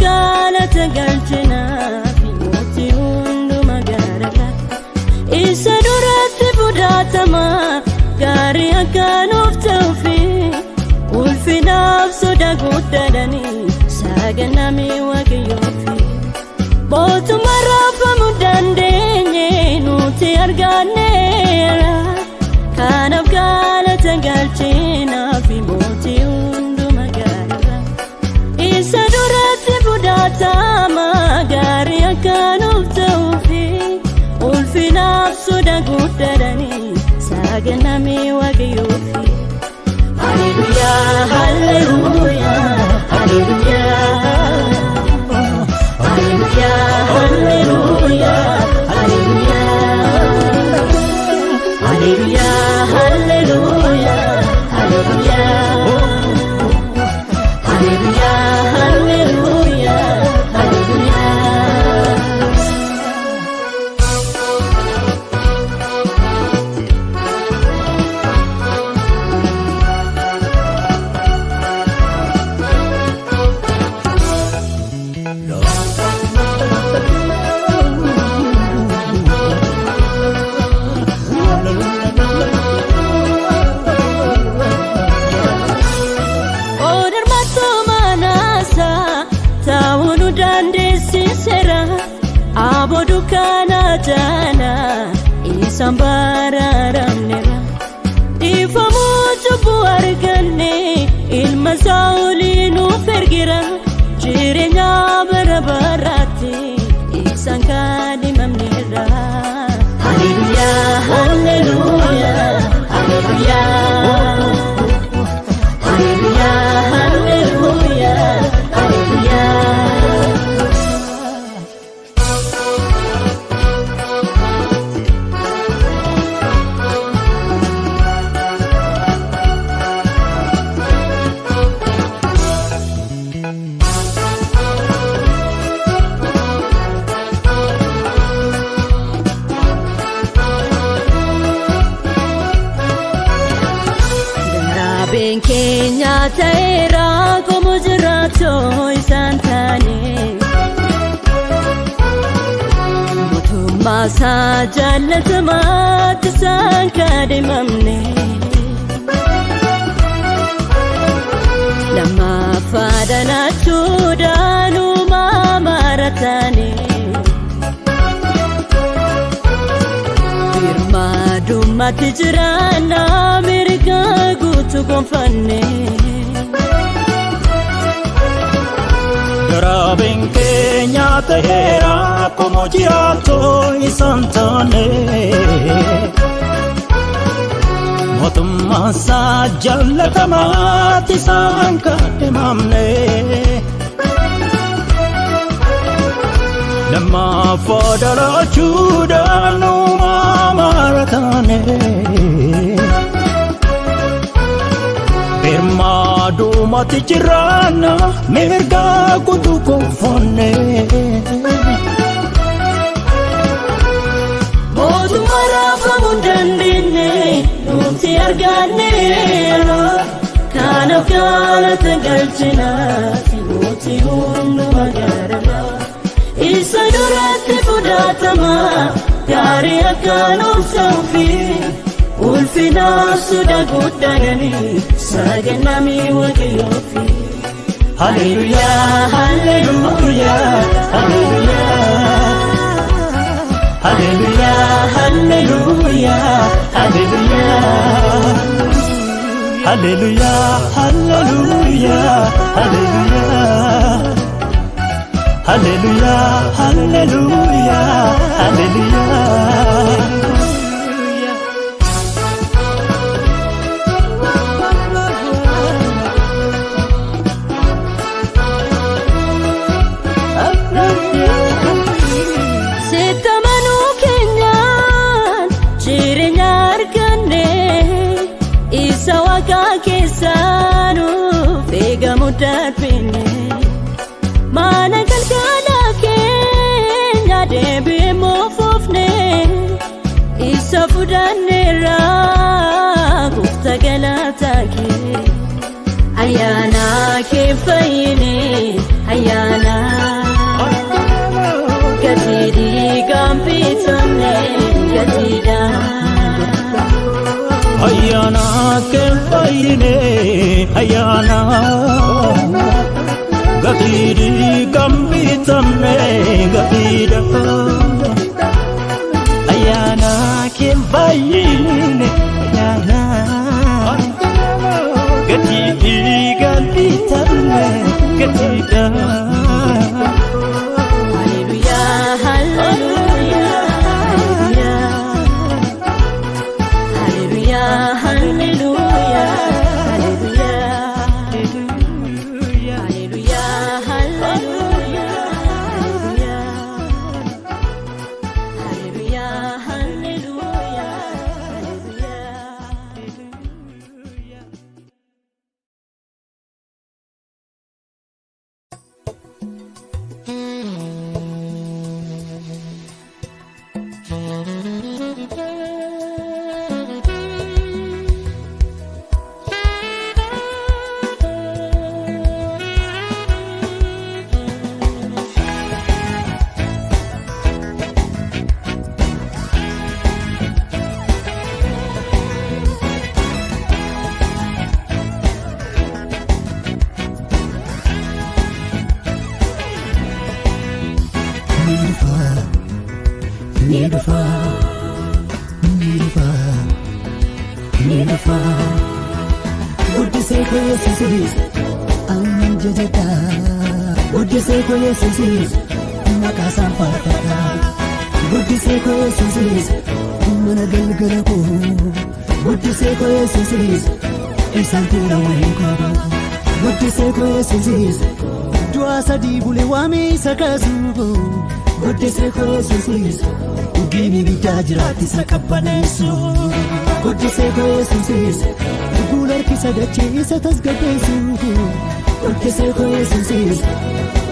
galata galchina fi hundu magarala isa durati budatama gari akanuuf tawfi ulfinaf soda guddadani saganami waqiyyofi bootuma rafamu dandeenye nuti arganneera kanaaf galata galchina fi hundu magarala isa durati budatama gari akanuuf tawfi ulfinaf soda guddadani saganami waqiyyofi. Hallelujah, hallelujah, hallelujah, hallelujah, hallelujah, hallelujah, hallelujah, hallelujah, hallelujah, hallelujah, hallelujah, hallelujah. Abodukana jana isambara ramnera ifamu chubu arganne ilma saulinu fergira jirenya barabarati isankani mamnera. Hallelujah, hallelujah, hallelujah, hallelujah, hallelujah, hallelujah. Kenya taera como jirato isantane mutuma sajalatama tsankade mamne lama fadana chudanu mamaratane firma duma tijrana mirga gutu gonfanne Garabin Kenya tahera como jirato isantane mutuma sajalatama tsankade mamne lama fadana chudanu mamaratane Firmado mati jirana merga kutu konfonne Botu marafa mundandine Nunti arganne Kana galata galchina Fimuti hundu magarala Isa durati budatama Gari akanuuf tawfi ulfinaf soda guddadani saganami waqiyyofi. Hallelujah, hallelujah, hallelujah, hallelujah, hallelujah, hallelujah, Hallelujah, hallelujah, hallelujah, hallelujah, hallelujah, hallelujah. Isa waka kesanu fegamo darbine mana galgala keenya deebi'ee moofofne isa fudanneerra gooftaa galataa kee ayyaana kee fayyine ayyaana gatidhi gambitamne gatidha ayyaana kee fayyine ayyaana gatidhi gambitamne gatidha ayyaana kee fayyine ayyaana gatidhi gambitamne gatidha Guddisee koo Yesuusiis aannan jajadha. Guddisee koo Yesuusiis maqaa isaan faarfadha. Guddisee koo Yesuusiis mana galgala koo. Guddisee koo Yesuusiis isaan tuura waliin qabu. Guddisee koo Yesuusiis du'a sadii bulee waamee isa kaasuuf. Guddisee koo Yesuusiis diinii biddaa jiraatti isa qabbaneessu. Guddisee koo Yesuusiis guula harkisa dachee isa tasgabbeessu. Guddisee koo Yesuusiis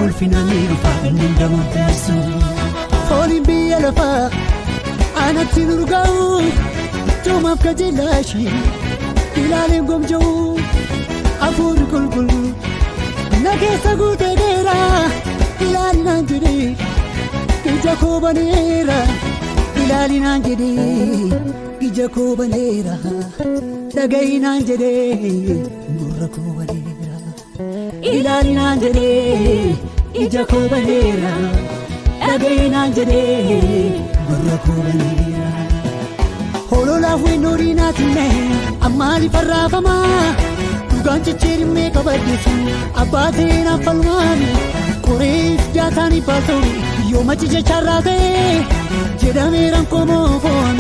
ulfinaan ni dhufa inni damamteessu. Fooliin biyya lafaa anatti nurgaa'u tuumaaf kajeellashii ilaaleen gomja'u hafuurri qulqullu na keessa guutee dheera ilaalinaan jedhee ija koo baneera ilaalinaan jedhee ija koo baneera dhaga'inaan jedhee gurra koo baneera ilaalinaan jedhee ija koo baneera dhaga'inaan jedhee gurra koo baneera. Hololaaf weennoodii naatinne ammaaliif arraafamaa dhugaan cicciirimmee qabaddeetu abbaateen affalmaan qoreef jaataaniif baata'u yooma jecharraa ta'e jedhameeran komoofoon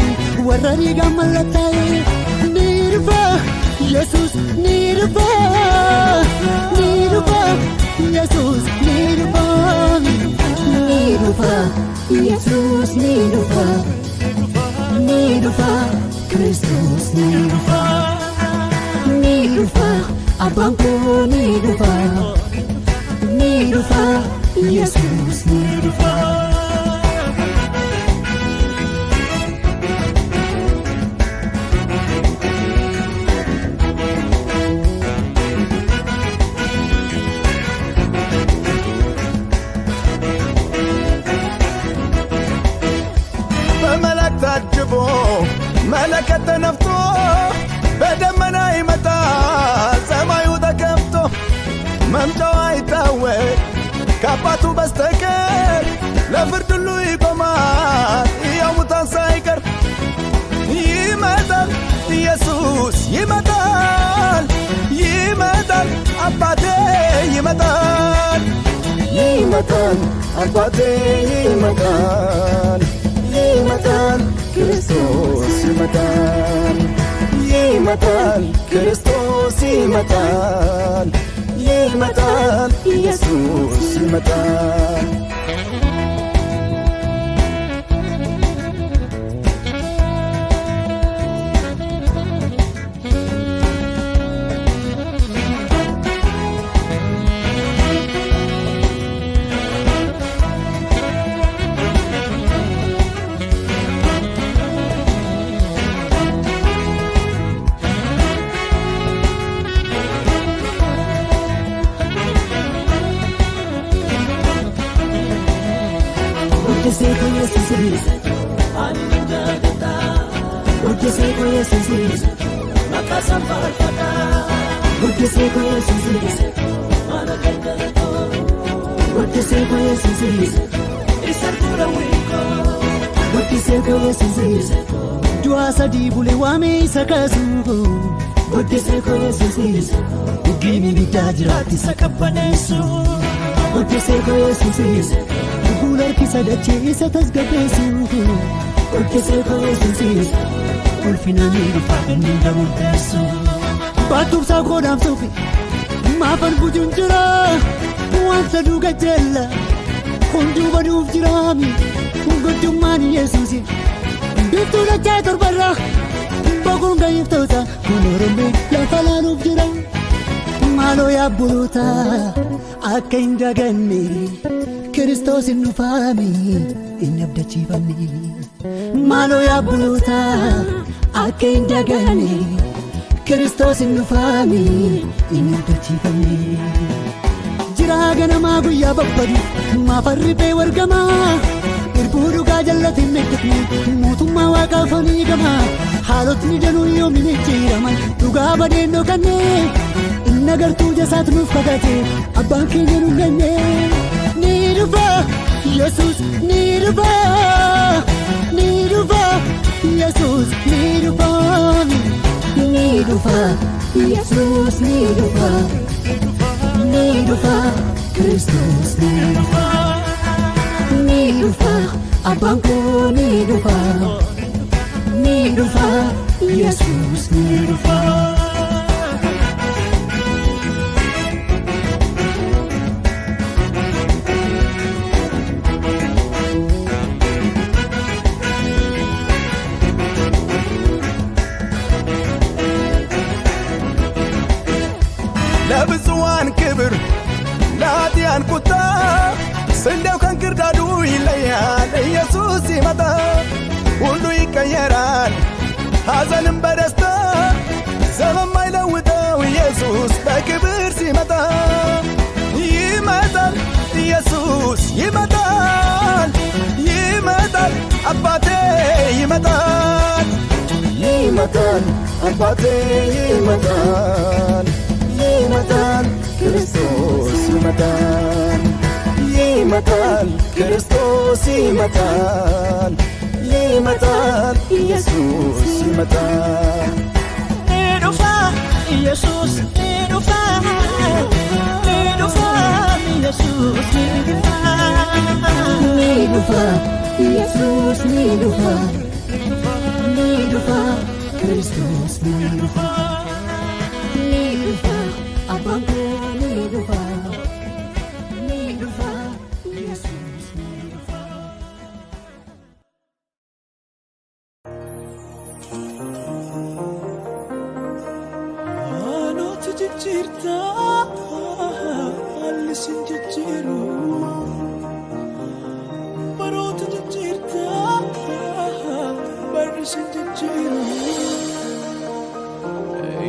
warra dhiigaan mallattaa'e ni dhufa Yesuus ni dhufa ni dhufa Yesuus ni dhufa ni dhufa Yesuus ni dhufa ni dhufa Kristus ni dhufa ni dhufa abbaan koo ni dhufa ni dhufa Yesuus ni dhufa. ታጅቦ መለከት ተነፍቶ በደመና ይመጣል ሰማዩ ተከፍቶ መምጫው አይታወቅ ከአባቱ በስተቀር ለፍርድ ሁሉ ይቆማል ሕያው ሙታን ሳይቀር ይመጣል ኢየሱስ ይመጣል ይመጣል አባቴ ይመጣል ይመጣል አባቴ ይመጣል ይመጣል ክርስቶስ ይመጣል ይመጣል ክርስቶስ ይመጣል ይመጣል ኢየሱስ ይመጣል። Guddisee koo Yesuusis Guddisee koo Yesuusis Maqaasaan faarfadha Guddisee koo Yesuusis Mana gargaartoo Guddisee koo Yesuusis Isa dura wiikoo Guddisee koo Yesuusis Du'a sadii bulee waamee isa kaasuuf Guddisee koo Yesuusis Dhiigni biddaa jiraatti isa qabbaneessu Guddisee koo Yesuusis Fuula harkisa dachee isa tasgabbeessu Guddisee koo Yesuusis Ulfinaan dhufaa inni murteessu Baattuubsaa koodhaamsuufi maafan bujuun jira Wanta dhuga jala hunduu baduuf jiraami Guddummaan Yesuusi Biiftuu dachaa torbarraa Boqoon gayyiftoota kun Oromoo lafa laaluuf jira Maaloo yaabbuluuta akka hin daganne Kiristoos hin dhufaami inni abdachiifamne Maaloo yaabbuluuta akka hin daganne Kiristoos hin dhufaami inni abdachiifamne Jiraa ganamaa guyyaa babbadu maafarri bee wargamaa Irbuu dhugaa jallate meeqatni mootummaa waaqaa fanii gama Haalotni danuu yoomin ijjiiraman dhugaa badeennoo kannee Inni agartuu jasaat nuuf kakate abbaan keenya nu ganne Ni dhufa Yesuus ni dhufa Ni dhufa Yesuus ni dhufa Ni dhufa Yesuus ni dhufa Ni dhufa Kiristoos ni dhufa Ni dhufa abbaan koo ni dhufa Ni dhufa Yesuus ni dhufa ለብዙዋን ክብር ለኃጢያን ቁጣ ስንዴው ከእንክርዳዱ ይለያል ኢየሱስ ሲመጣ ሁሉ ይቀየራል ሐዘንም በደስታ ዘመን ማይለውጠው ኢየሱስ በክብር ሲመጣ ይመጣል ኢየሱስ ይመጣል ይመጣል አባቴ ይመጣል ይመጣል አባቴ ይመጣል ይመጣል ክርስቶስ ይመጣል ይመጣል ክርስቶስ ይመጣል ይመጣል ኢየሱስ ይመጣል ኒዱፋ ኢየሱስ ኒዱፋ ኒዱፋ ኢየሱስ ኒዱፋ ኒዱፋ ኢየሱስ ኒዱፋ ኒዱፋ ክርስቶስ ኒዱፋ ኒዱፋ አባንኮ ኒዱፋ ኒዱፋ ኢየሱስ ኒዱፋ አኖት ጅጅርታ አልስን ጅጅሩ በሮት ጅጅርታ በርስን ጅጅሩ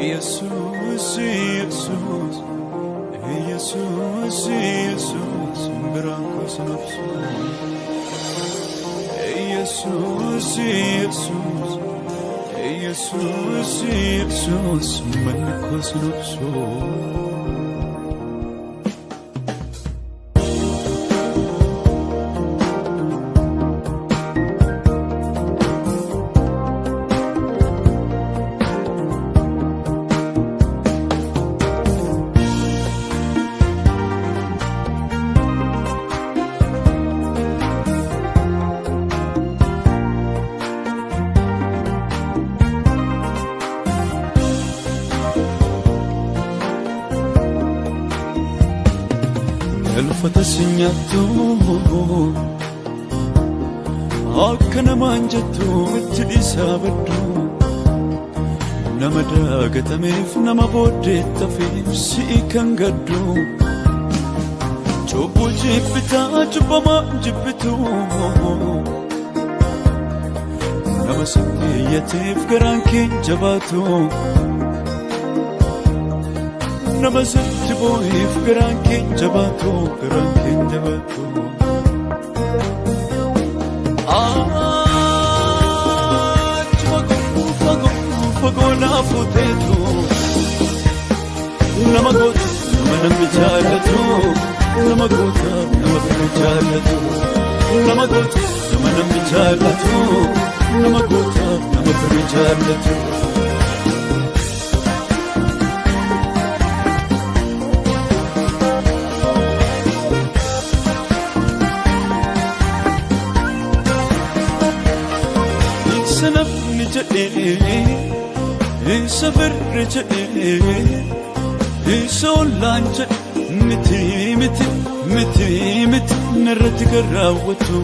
ኢየሱስ ኢየሱስ ኢየሱስ ኢየሱስ ብራንኮስ ነፍሱ ኢየሱስ ኢየሱስ ኢየሱስ ኢየሱስ መንኮስ ነፍሱ Elfata sinyattu akka namaan jettu itti dhiisaa baddu nama daagatameef nama booddeettafiif si'i kan gaddu cubbuu jibbitaa cubbamaa jibbitu nama sakkeeyyateef garaan keen jabaatu nama sitti boo'eef garaan keen jabaatu garaan keen jabaatu Fagona futetu Namagota Manami jaalatu Namagota Namagota jaalatu Namagota Manami jaalatu Namagota Namagota jaalatu Sanap ni jade Safar jade Solan jade miti narratti garraawwatu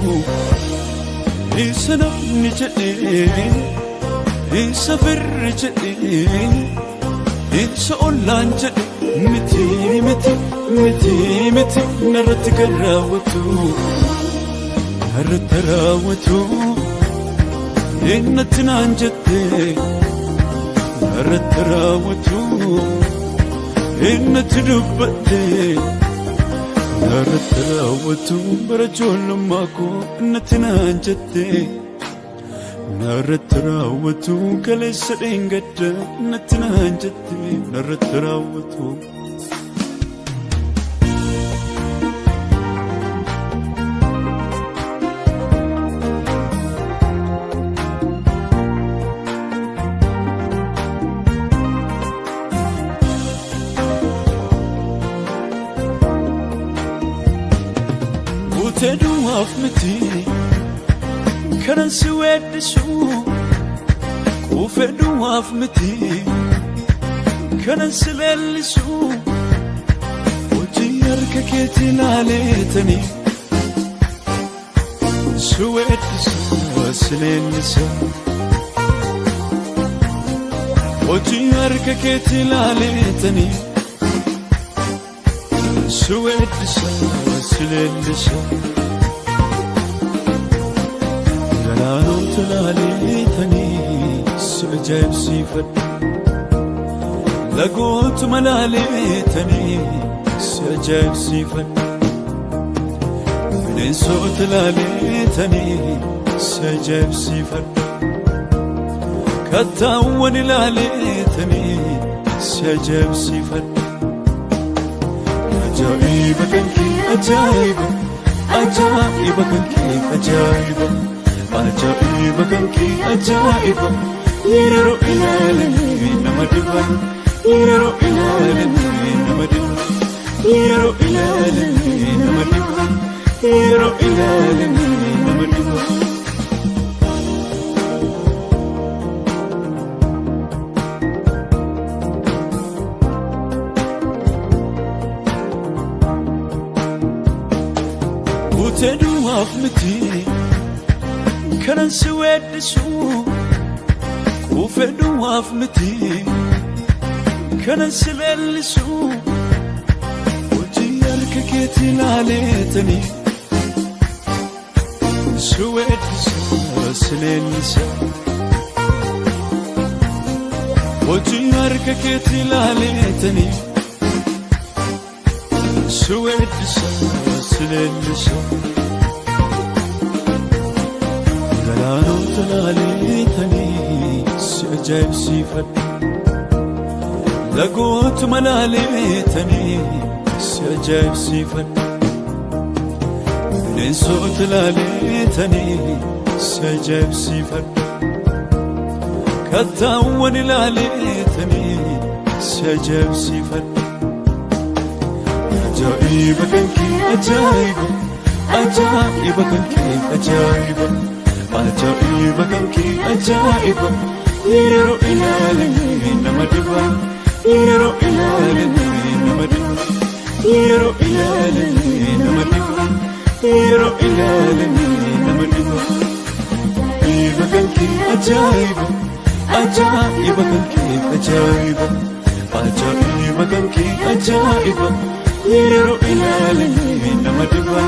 Sanap ni jade Safar jade Solan jade miti narratti garraawwatu Narratti raawwatu Innatti naan jette narratti raawwatu innatti dubbatte narratti raawwatu bara ijoollummaa koo innatti naan jette narratti raawwatu kaleessa dheengadda innatti naan jette narratti raawwatu Teduwaaf miti kanan si weeddisu Kuufeduwaaf miti kanan si leellisu Hojii harka keetii ilaaleetanii si weeddisa si leellisa Hojii harka keetii ilaaleetanii si weeddisa si leellisa Galaanota laaleetanii si ajaa'ibsiifadhu Lagootuma laaleetanii si ajaa'ibsiifadhu Bineensota laaleetanii si ajaa'ibsiifadhu Kattaawwan laaleetanii si ajaa'ibsiifadhu Ajaa'iba kan kee ajaa'iba Ajaa'iba kan kee ajaa'iba Ajaa'iba kan kee ajaa'iba Yeroo ilaalanii nama dhiba Yeroo ilaalanii nama dhiba Yeroo ilaalanii nama dhiba Yeroo ilaalanii nama dhiba Teduwaaf miti kanan si weeddisu Kuufeduwaaf miti kanan si leellisu Hojii harka keetii ilaaleetanii si weeddisa si leellisa Hojii harka keetii ilaaleetanii si weeddisa si leellisa Galaanota laaleetanii si ajaa'ibsiifadhu Lagootuma laaleetanii si ajaa'ibsiifadhu Bineensota laaleetanii si ajaa'ibsiifadhu Kattaawwan laaleetanii si ajaa'ibsiifadhu Ajaa'iba kan kee ajaa'iba Ajaa'iba kan kee ajaa'iba Ajaa'iba kan kee ajaa'iba Yeroo ilaalanii nama dhiba Yeroo ilaalanii nama dhiba Yeroo ilaalanii nama dhiba Yeroo ilaalanii nama dhiba Ajaa'iba kan kee ajaa'iba Ajaa'iba kan kee ajaa'iba Ajaa'iba kan kee ajaa'iba Yeroo ilaalanii nama dhiba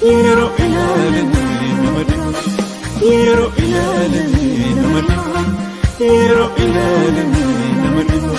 Yeroo ilaalanii nama dhiba Yeroo ilaalanii nama dhiba Yeroo ilaalanii nama dhiba